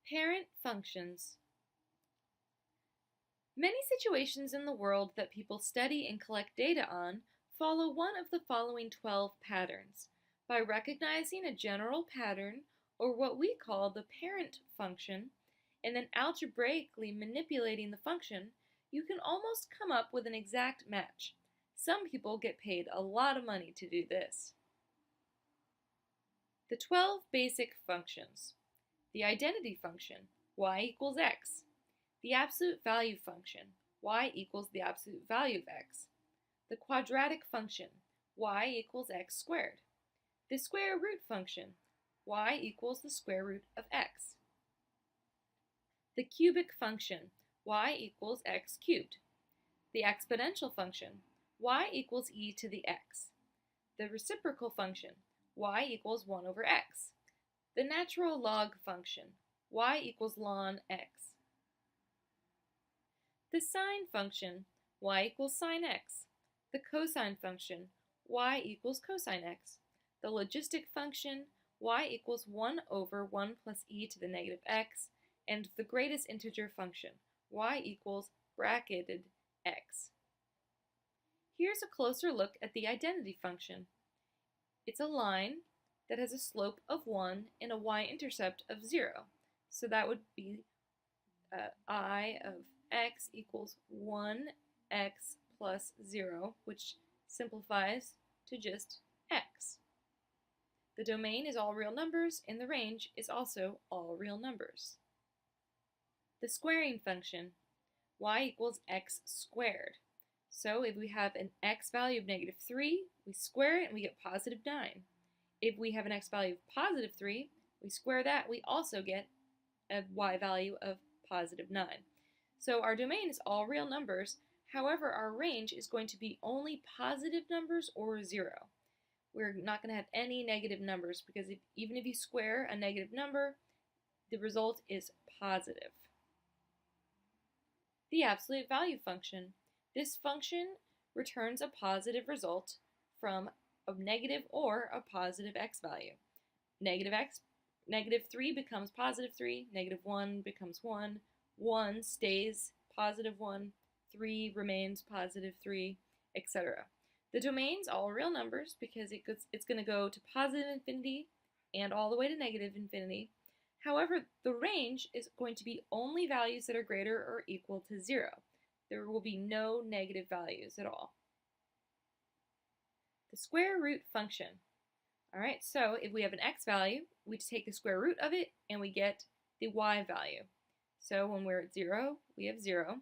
Parent functions. Many situations in the world that people study and collect data on follow one of the following 12 patterns. By recognizing a general pattern, or what we call the parent function, and then algebraically manipulating the function, you can almost come up with an exact match. Some people get paid a lot of money to do this. The 12 basic functions. The identity function, y equals x. The absolute value function, y equals the absolute value of x. The quadratic function, y equals x squared. The square root function, y equals the square root of x. The cubic function, y equals x cubed. The exponential function, y equals e to the x. The reciprocal function, y equals 1 over x. The natural log function, y equals ln x. The sine function, y equals sine x. The cosine function, y equals cosine x. The logistic function, y equals 1 over 1 plus e to the negative x. And the greatest integer function, y equals bracketed x. Here's a closer look at the identity function. It's a line that has a slope of 1 and a y-intercept of 0. So that would be I of x equals 1x plus 0, which simplifies to just x. The domain is all real numbers, and the range is also all real numbers. The squaring function, y equals x squared. So if we have an x value of negative 3, we square it and we get positive 9. If we have an x value of positive 3, we square that, we also get a y value of positive 9. So our domain is all real numbers, however our range is going to be only positive numbers or 0. We're not going to have any negative numbers because even if you square a negative number, the result is positive. The absolute value function. This function returns a positive result from a negative or a positive x value. Negative 3 becomes positive 3, negative 1 becomes 1, 1 stays positive 1, 3 remains positive 3, etc. The domain's all real numbers because it's going to go to positive infinity and all the way to negative infinity. However, the range is going to be only values that are greater or equal to 0. There will be no negative values at all. The square root function. Alright, so if we have an x value, we just take the square root of it and we get the y value. So when we're at 0, we have 0.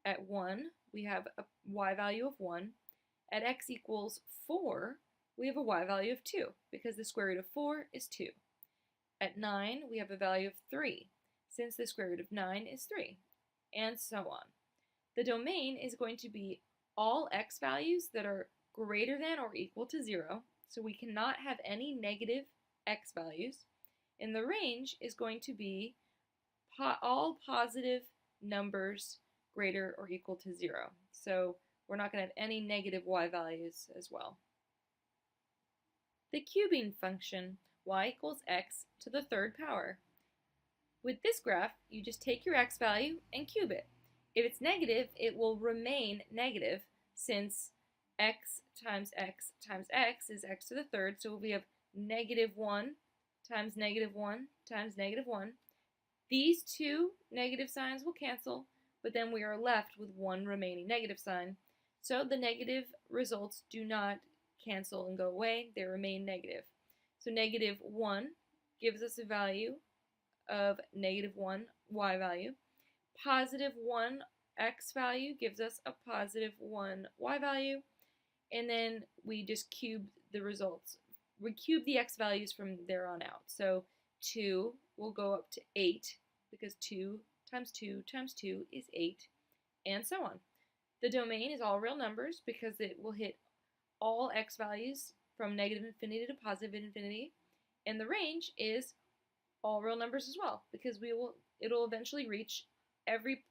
At 1, we have a y value of 1. At x equals 4, we have a y value of 2 because the square root of 4 is 2. At 9, we have a value of 3 since the square root of 9 is 3, and so on. The domain is going to be all x values that are greater than or equal to 0, so we cannot have any negative x values, and the range is going to be all positive numbers greater or equal to 0. So we're not going to have any negative y values as well. The cubing function, y equals x to the third power. With this graph, you just take your x value and cube it. If it's negative, it will remain negative since x times x times x is x to the third, so we have negative 1 times negative 1 times negative 1. These two negative signs will cancel, but then we are left with one remaining negative sign. So the negative results do not cancel and go away, they remain negative. So negative 1 gives us a value of negative 1 y value. Positive 1 x value gives us a positive 1 y value. And then we just cube the results. We cube the x values from there on out. So 2 will go up to 8 because 2 times 2 times 2 is 8, and so on. The domain is all real numbers because it will hit all x values from negative infinity to positive infinity, and the range is all real numbers as well because it'll eventually reach every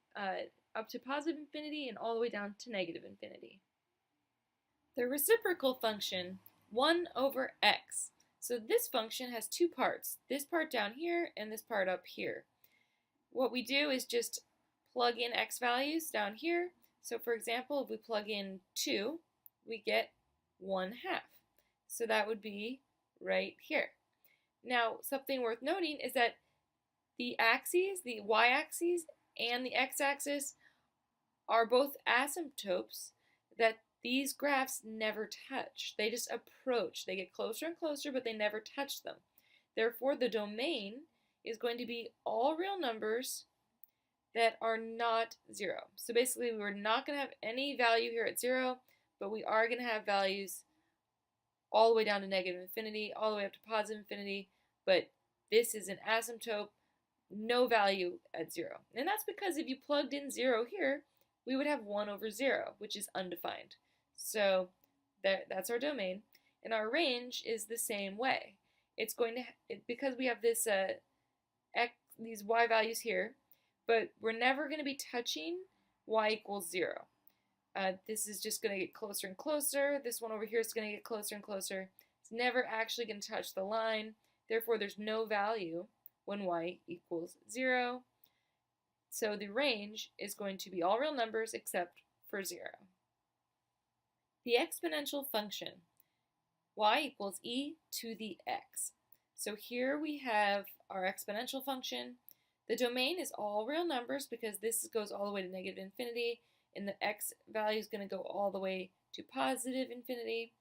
up to positive infinity and all the way down to negative infinity. The reciprocal function, 1 over x. So this function has two parts, this part down here and this part up here. what we do is just plug in x values down here. So for example, if we plug in 2, we get 1/2. So that would be right here. Now, something worth noting is that the axes, the y-axis and the x-axis, are both asymptotes that these graphs never touch. They just approach. They get closer and closer, but they never touch them. Therefore, the domain is going to be all real numbers that are not 0. So basically, we're not going to have any value here at 0, but we are going to have values all the way down to negative infinity, all the way up to positive infinity, but this is an asymptote, no value at 0. And that's because if you plugged in 0 here, we would have 1/0, which is undefined. So that's our domain. And our range is the same way. It's going to, because we have this these y values here, but we're never going to be touching y equals 0. This is just going to get closer and closer. This one over here is going to get closer and closer. It's never actually going to touch the line. Therefore, there's no value when y equals 0. So the range is going to be all real numbers except for 0. The exponential function, y equals e to the x. So here we have our exponential function. The domain is all real numbers because this goes all the way to negative infinity, and the x value is going to go all the way to positive infinity.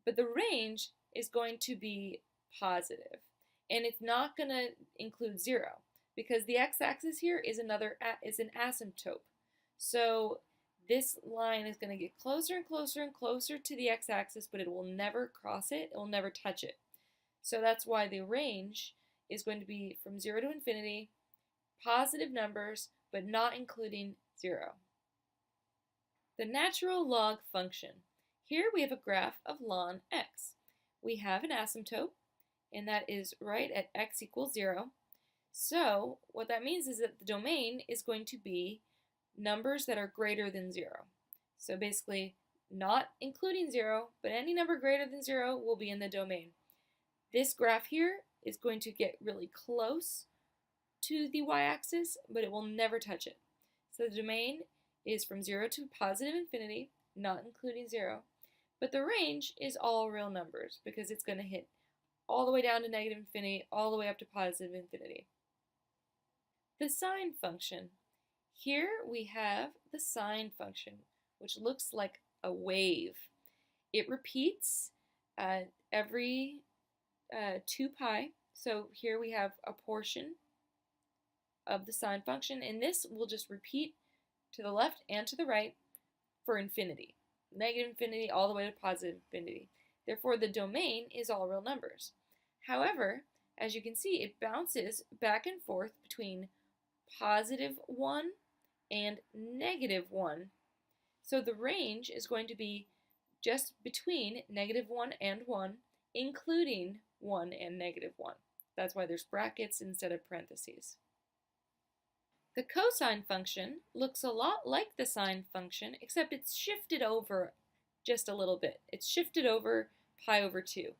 But the range is going to be positive, and it's not going to include 0 because the x-axis here is an asymptote. So this line is going to get closer and closer and closer to the x-axis, but it will never cross it. It will never touch it. So that's why the range is going to be from 0 to infinity, positive numbers, but not including 0. The natural log function. Here we have a graph of ln x. We have an asymptote, and that is right at x equals 0. So what that means is that the domain is going to be numbers that are greater than 0. So basically, not including 0, but any number greater than 0 will be in the domain. This graph here is going to get really close to the y-axis, but it will never touch it. So the domain is from 0 to positive infinity, not including 0, but the range is all real numbers because it's going to hit all the way down to negative infinity, all the way up to positive infinity. The sine function. Here we have the sine function, which looks like a wave. It repeats every 2 pi. So here we have a portion of the sine function, and this will just repeat to the left and to the right for infinity. Negative infinity all the way to positive infinity. Therefore, the domain is all real numbers. However, as you can see, it bounces back and forth between positive 1 and negative 1. So the range is going to be just between negative 1 and 1, including 1 and negative 1. That's why there's brackets instead of parentheses. The cosine function looks a lot like the sine function, except it's shifted over just a little bit. It's shifted over pi over 2.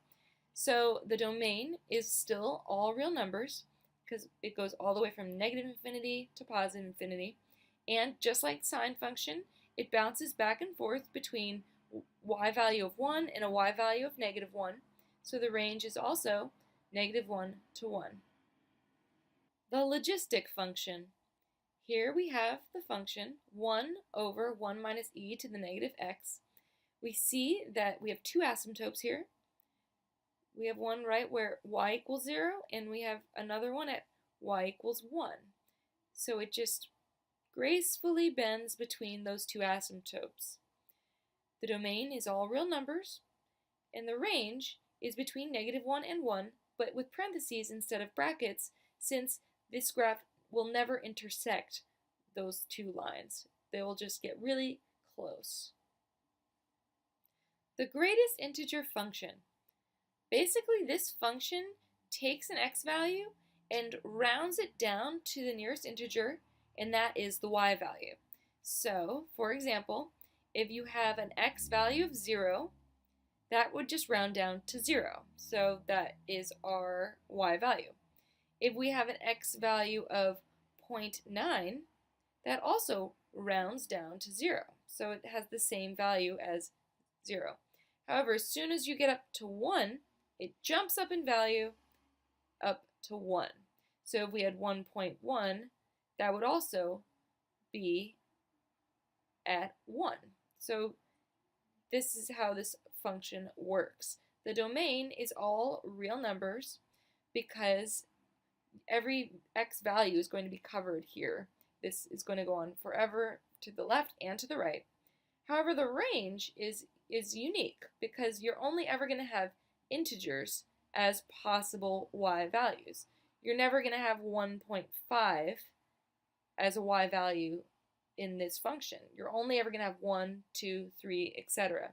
So the domain is still all real numbers because it goes all the way from negative infinity to positive infinity. And just like sine function, it bounces back and forth between y value of 1 and a y value of negative 1. So the range is also negative 1 to 1. The logistic function. Here we have the function 1 over 1 minus e to the negative x. We see that we have two asymptotes here. We have one right where y equals 0, and we have another one at y equals 1. So it just gracefully bends between those two asymptotes. The domain is all real numbers, and the range is between negative 1 and 1, but with parentheses instead of brackets, since this graph will never intersect those two lines. They will just get really close. The greatest integer function. Basically, this function takes an x value and rounds it down to the nearest integer, and that is the y value. So, for example, if you have an x value of 0, that would just round down to 0. So that is our y value. If we have an x value of 0.9, that also rounds down to 0. So it has the same value as 0. However, as soon as you get up to 1, it jumps up in value up to 1. So if we had 1.1, that would also be at 1. So this is how this function works. The domain is all real numbers because every x value is going to be covered here. This is going to go on forever to the left and to the right. However, the range is unique because you're only ever going to have integers as possible y values. You're never going to have 1.5 as a y value in this function. You're only ever going to have 1, 2, 3, etc.